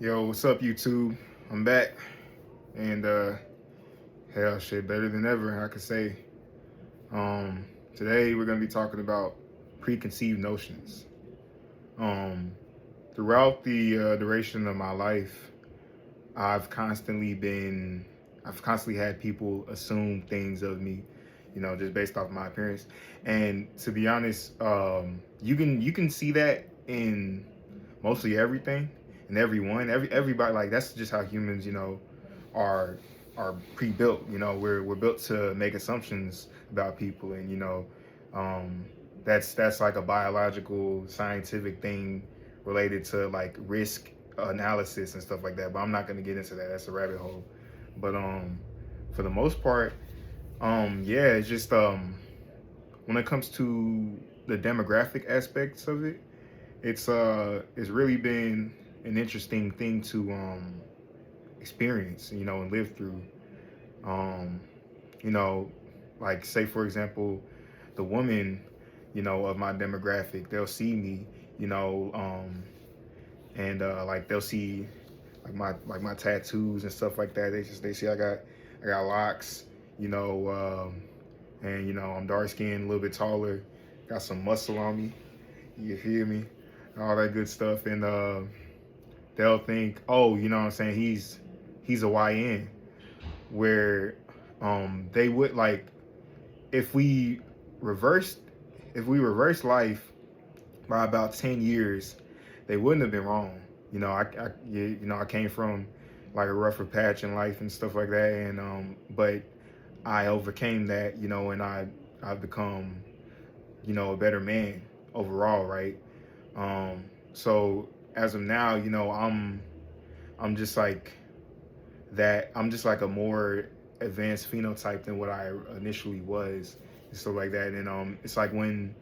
Yo, what's up, YouTube? I'm back, and hell, shit, better than ever, I could say. Today we're gonna be talking about preconceived notions. Um, Throughout the duration of my life, I've constantly had people assume things of me, just based off my appearance. And to be honest, you can see that in mostly everything and everybody. Like, that's just how humans, are pre-built. We're built to make assumptions about people, and um, that's like a biological, scientific thing related to like risk analysis and stuff like that. But I'm not going to get into that. That's a rabbit hole. But for the most part, yeah, it's just when it comes to the demographic aspects of it, it's really been an interesting thing to experience, and live through. Um, you know, like, say for example, the woman, of my demographic, they'll see me, you know, and like they'll see like my tattoos and stuff like that. They see I got locks, and I'm dark skinned, a little bit taller, got some muscle on me. You feel me? All that good stuff, and they'll think, oh, you know what I'm saying, he's a YN, where they would like, if we reversed if we reversed life by about 10 years, they wouldn't have been wrong. I came from like a rougher patch in life and stuff like that, and but I overcame that, and I've become, a better man overall, right? So as of now, I'm just like that. I'm just like a more advanced phenotype than what I initially was and stuff like that. And it's like when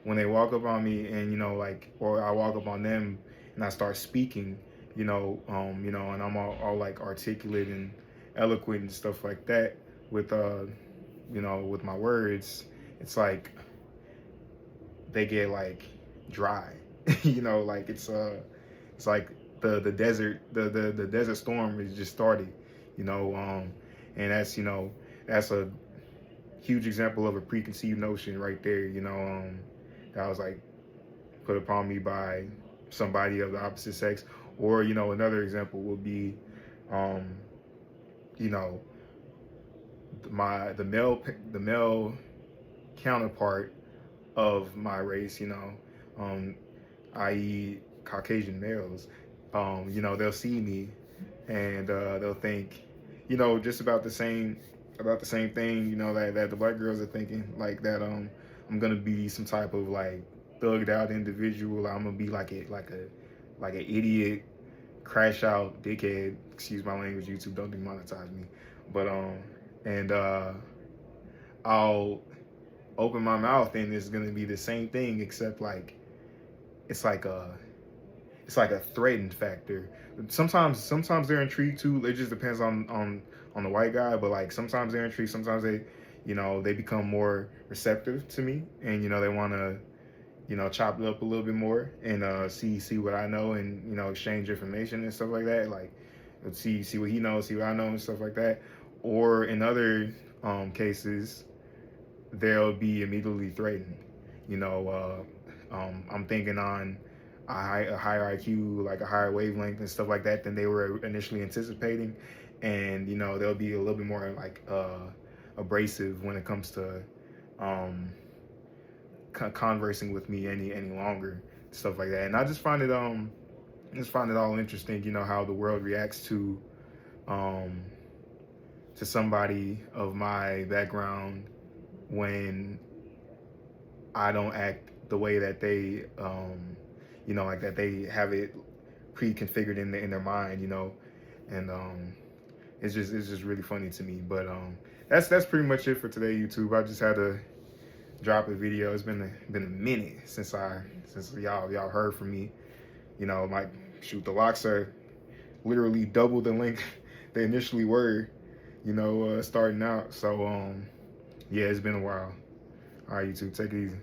they walk up on me, and like, or I walk up on them and I start speaking, and I'm all like articulate and eloquent and stuff like that with with my words. It's like they get like dry, like it's like the desert, the desert storm is just started, and that's a huge example of a preconceived notion right there, that was like put upon me by somebody of the opposite sex. Or another example would be, you know the male counterpart of my race, um, i.e. Caucasian males. They'll see me, and they'll think, just about the same thing, that the black girls are thinking, like that I'm gonna be some type of like thugged out individual. I'm gonna be like an idiot, crash out dickhead. Excuse my language, YouTube, don't demonetize me. But and I'll open my mouth, and it's gonna be the same thing, except like it's like a threatened factor. Sometimes they're intrigued too. It just depends on the white guy, but like sometimes they're intrigued. Sometimes they become more receptive to me, and they want to chop it up a little bit more, and see what I know, and exchange information and stuff like that. Like, see what he knows, see what I know, and stuff like that. Or in other cases, they'll be immediately threatened. I'm thinking on a higher IQ, like a higher wavelength and stuff like that than they were initially anticipating, and they'll be a little bit more like abrasive when it comes to conversing with me any longer, stuff like that. And I just find it all interesting, how the world reacts to somebody of my background when I don't act the way that they like that they have it pre-configured in their mind, and it's just really funny to me. But that's pretty much it for today, YouTube. I just had to drop a video. It's been a minute since y'all heard from me. Like, shoot, the locks are literally double the length they initially were, starting out. So yeah, it's been a while. All right, YouTube, take it easy.